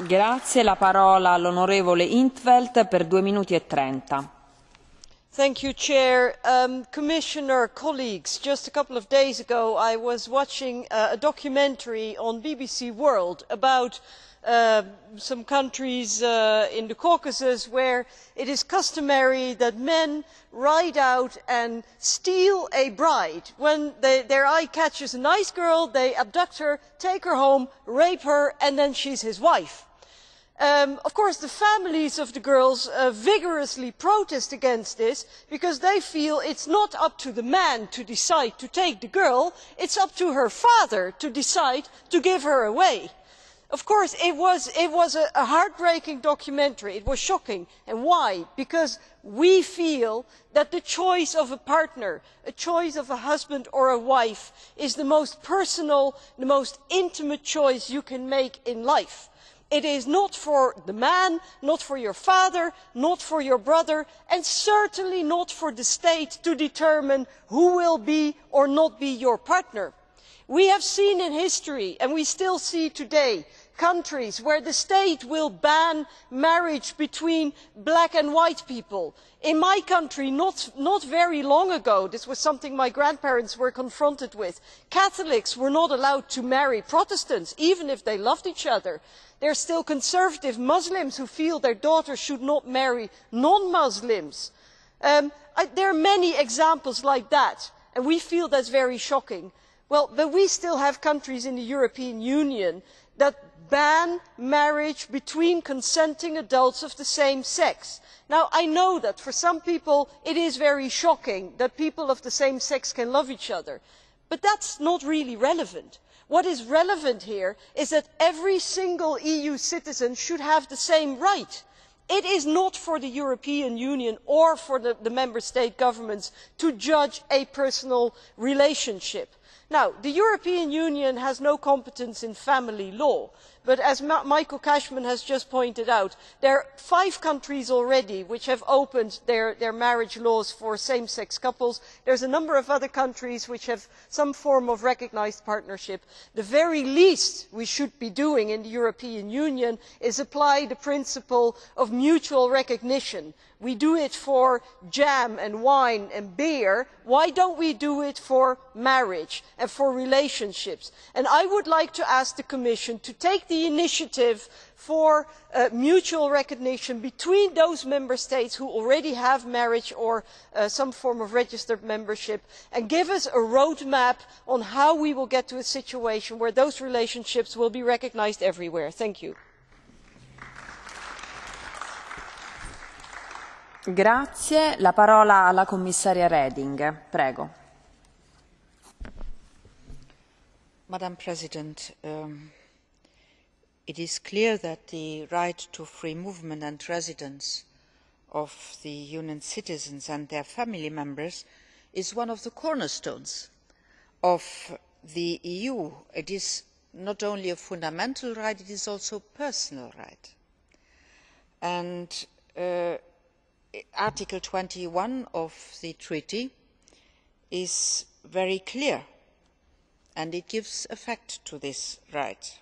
Grazie, la parola all'onorevole in 't per 2 minuti e 30. Commissioner, colleagues, just a couple of days ago I was watching a documentary on BBC World about some countries in the Caucasus where it is customary that men ride out and steal a bride. When their eye catches a nice girl, they abduct her, take her home, rape her, and then she is his wife. Of course, the families of the girls vigorously protest against this because they feel it is not up to the man to decide to take the girl, it is up to her father to decide to give her away. Of course, it was a heartbreaking documentary. It was shocking. And why? Because we feel that the choice of a partner, a choice of a husband or a wife, is the most personal, the most intimate choice you can make in life. It is not for the man, not for your father, not for your brother, and certainly not for the state to determine who will be or not be your partner. We have seen in history, and we still see today, countries where the state will ban marriage between black and white people. In my country, not very long ago, this was something my grandparents were confronted with, Catholics were not allowed to marry Protestants, even if they loved each other. There are still conservative Muslims who feel their daughters should not marry non-Muslims. There are many examples like that, and we feel that is very shocking. Well, but we still have countries in the European Union that ban marriage between consenting adults of the same sex. Now, I know that for some people it is very shocking that people of the same sex can love each other, but that is not really relevant. What is relevant here is that every single EU citizen should have the same right. It is not for the European Union or for the member state governments to judge a personal relationship. Now, the European Union has no competence in family law, but as Michael Cashman has just pointed out, there are 5 countries already which have opened their marriage laws for same sex couples. There are a number of other countries which have some form of recognised partnership. The very least we should be doing in the European Union is apply the principle of mutual recognition. We do it for jam and wine and beer. Why don't we do it for marriage and for relationships? And I would like to ask the Commission to take the initiative for mutual recognition between those member states who already have marriage or some form of registered membership, and give us a roadmap on how we will get to a situation where those relationships will be recognised everywhere. Thank you. Grazie, la parola alla commissaria Reding. Prego. Madam President, it is clear that the right to free movement and residence of the Union citizens and their family members is one of the cornerstones of the EU. It is not only a fundamental right, it is also a personal right. And Article 21 of the Treaty is very clear, and it gives effect to this right.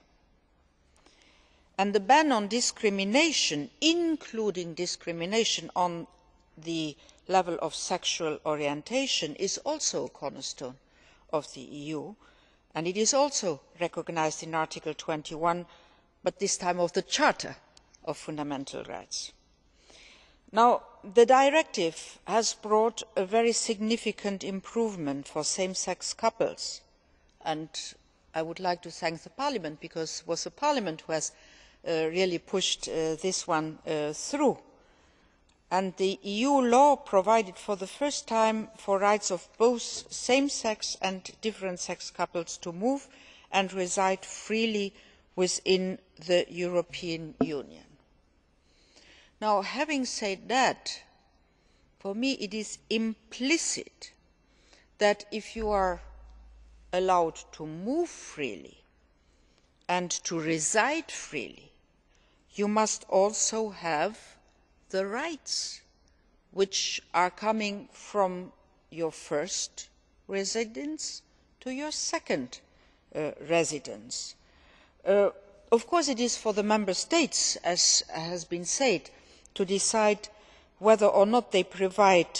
And the ban on discrimination, including discrimination on the level of sexual orientation, is also a cornerstone of the EU, and it is also recognised in Article 21, but this time of the Charter of Fundamental Rights. Now, the directive has brought a very significant improvement for same sex couples, and I would like to thank Parliament, because it was Parliament who has really pushed this one through. And the EU law provided for the first time for rights of both same sex and different sex couples to move and reside freely within the European Union. Now, having said that, for me it is implicit that if you are allowed to move freely and to reside freely, you must also have the rights which are coming from your first residence to your second residence. Of course, it is for the Member States, as has been said, to decide whether or not they provide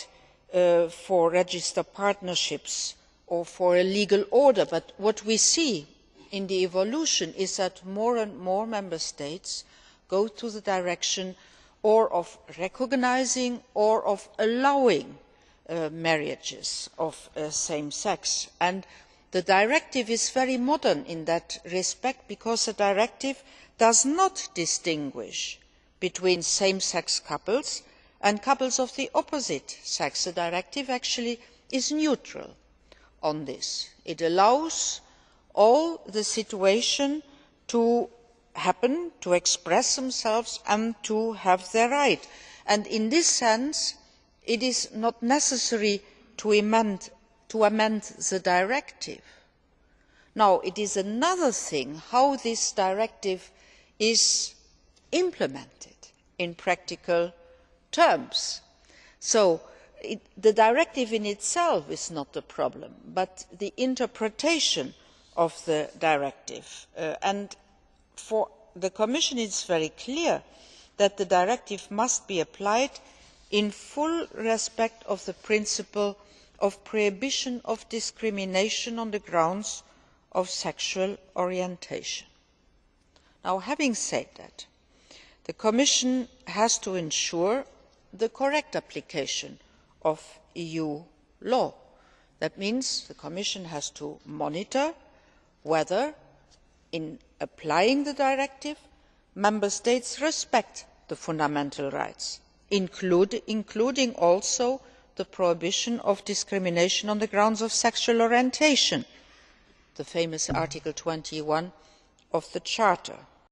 for registered partnerships or for a legal order, but what we see in the evolution is that more and more Member States go in the direction of recognising or of allowing marriages of the same sex. And the directive is very modern in that respect, because it does not distinguish between same sex couples and couples of the opposite sex. The directive actually is neutral on this. It allows all the situations to happen, to express themselves and to have their right. And in this sense, it is not necessary to amend the directive. Now, it is another thing how this directive is implemented in practical terms. So the directive in itself is not the problem, but the interpretation of the directive. And for the Commission it is very clear that the directive must be applied in full respect of the principle of prohibition of discrimination on the grounds of sexual orientation. Now, having said that, the Commission has to ensure the correct application of EU law. That means the Commission has to monitor whether, in applying the directive, Member States respect the fundamental rights, including also the prohibition of discrimination on the grounds of sexual orientation, the famous Article 21 of the Charter.